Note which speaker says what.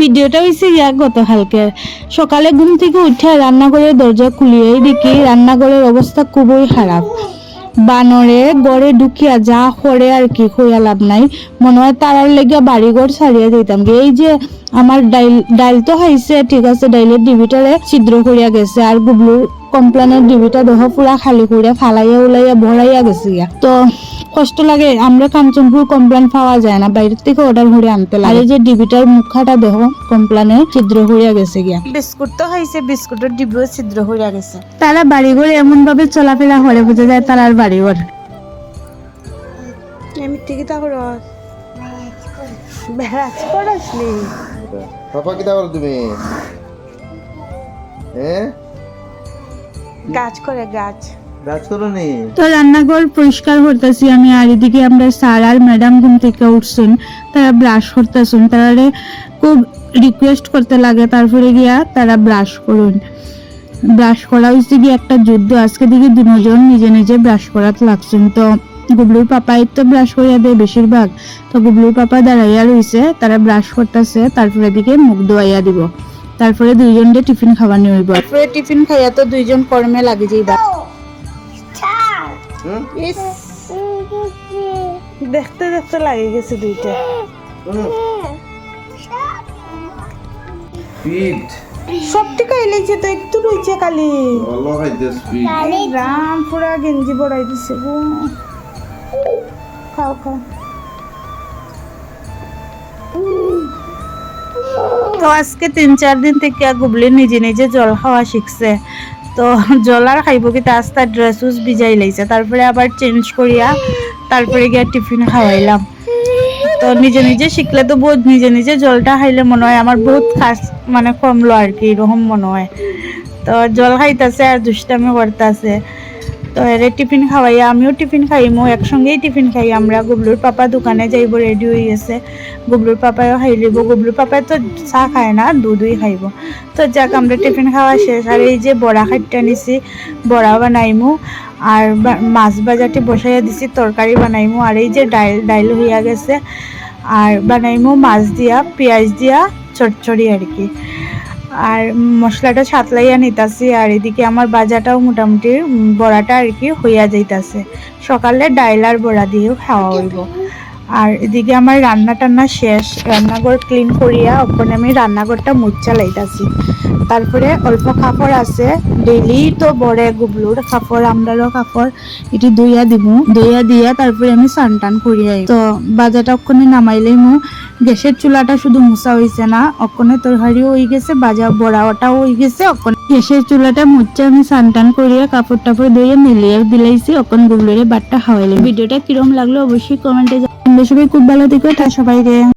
Speaker 1: ভিডিওটা হয়েছে গতকালকে সকালে ঘুম থেকে উঠে রান্নাঘরের দরজা খুলিয়েই দেখি রান্নাঘরের অবস্থা খুবই খারাপ। বানরে গড়ে ঢুকিয়া যা করে আর কি কইয়া লাভ নাই। মনে হয় তারার লেগে বাড়িঘর ছাড়িয়ে দিতাম। এই যে আমার ডাইল তো খাইছে, ঠিক আছে, ডাইলের ডিবিটারে ছিদ্র করিয়া গেছে, আর গুবলু কমপ্লেনের ডিবিটা দেখো পুরা খালি করিয়া ফালাইয়া উলাইয়া ভরাইয়া গেছে গিয়া। তো কষ্ট লাগে, আমরা কাঞ্চনপুর কমপ্লেন পাওয়া যায় না, বাইরের থেকে অর্ডার করে আনতে লাগে। আর এই যে ডিবিটার মুখাটা দেখো কমপ্লেনে ছিদ্র করিয়া গেছে গিয়া। বিস্কুট তো খাইছে, বিস্কুটের ডিবিও ছিদ্র করিয়া গেছে। তারা বাড়িঘর এমন ভাবে চলাফেরা করে বোঝা যায় তারার বাড়িঘর। আমি টিকিটা করো বেড়াচ করছলি
Speaker 2: পাপা কি দাও তুমি
Speaker 1: গাছ করে গাছ
Speaker 2: নি।
Speaker 1: তো রান্নাঘর পরিষ্কার করতেছি আমি, আর এদিকে আমরা স্যার আর ম্যাডাম ঘুম থেকে উঠছেন, তারা ব্রাশ করতেছেন। তারা খুব রিকোয়েস্ট করতে লাগে, তারপরে গিয়া তারা ব্রাশ করুন। ব্রাশ করা হয়েছে গিয়ে একটা যুদ্ধ। আজকে দিকে দুজন নিজে নিজে ব্রাশ করাতে লাগছেন। তো গুবলুর পাপাই তো ব্রাশ করিয়া দেয় বেশিরভাগ। তো গুবলুর পাপা দাঁড়াইয়া রয়েছে, তারা ব্রাশ করতেছে, তারপরে দিকে মুখ ধোয়াইয়া দিব, তারপরে দুইজনকে টিফিন খাওয়ানো হইব। তারপরে টিফিন খাইয়া তো দুইজন কর্মে লাগে যাইবা। দেখতে দেখতে লাগে গেছে দুইটা। সব টিকা এলেছে তো একটু রয়েছে খালি। রাম পুরা গেঞ্জি বড়াই দিছে গো। খাও খাও। তো আজকে 3-4 দিন থেকে গুবলি নিজে নিজে জল খাওয়া শিখছে। তো জল আর খাইব কি আস্তা ড্রেস উস ভিজাই লাইছে, তারপরে আবার চেঞ্জ করিয়া তারপরে গিয়া টিফিন খাওয়াইলাম। তো নিজে নিজে শিখলে তো বহুত, নিজে নিজে জলটা খাইলে মনে হয় আমার বহুত খাস মানে কমলো আর কি, এরকম মনে হয়। তো জল খাইতেছে আর দুষ্টামি করতেছে। তো এর টিফিন খাওয়াইয়া আমিও টিফিন খাইমো, একসঙ্গেই টিফিন খাই আমরা। গুবলুর পাপা দোকানে যাইব, রেডি হয়ে গেছে। গুবলুর পাপাও খাই লিব। গুবলুর পাপায় তো চা খায় না, দুধই খাইব। তো যাক আমরা টিফিন খাওয়া শেষ। আর এই যে বড়া খাইটা নিছি, বড়া বানাইমু, আর মাছ ভাজাটি বসাইয়া দিছি, তরকারি বানাইমু। আর এই যে ডাইল হইয়া গেছে, আর বানাইমু মাছ দিয়া পেঁয়াজ দিয়া চটচড়ি আর কি। আর মশলাটা সাতলাইয়া নিতাছি। আর এদিকে আমার বাজাটাও মোটামুটি বড়াটা আর কি হইয়া যাইতাছে। সকালে ডাইল আর বড়া দিয়েও খাওয়া হইব। আর এদিকে আমার রান্না টান্না শেষ, রান্নাঘর ক্লিন করিয়া ওখানে আমি রান্নাঘরটা মুচ্ছা লাইতাছি। তারপরে অল্প কাপড় আছে, ডেইলি তো বড়ে গুবলুর কাপড়, আমরারও কাপড়, এটি ধুইয়া দিব। ধুইয়া দিয়া তারপরে আমি স্নান টান করিয়া। তো বাজাটা ওখানে নামাইলেই গ্যাসের চুলাটা শুধু মুছা হয়েছে না, ওখানে তরকারিও হয়ে গেছে, বাজা বড়াটাও হয়ে গেছে। ওখানে গ্যাসের চুলাটা মুচ্ছা আমি স্নান টান করিয়া কাপড় টাপড় ধুইয়া মিলিয়ে দিলাইছি। ওখানে গুবলুরে বাটটা খাওয়াইলাম। ভিডিওটা কিরম লাগলো অবশ্যই কমেন্টে জানাবেন। সবাই খুব ভালো থেকো, সবাইকে।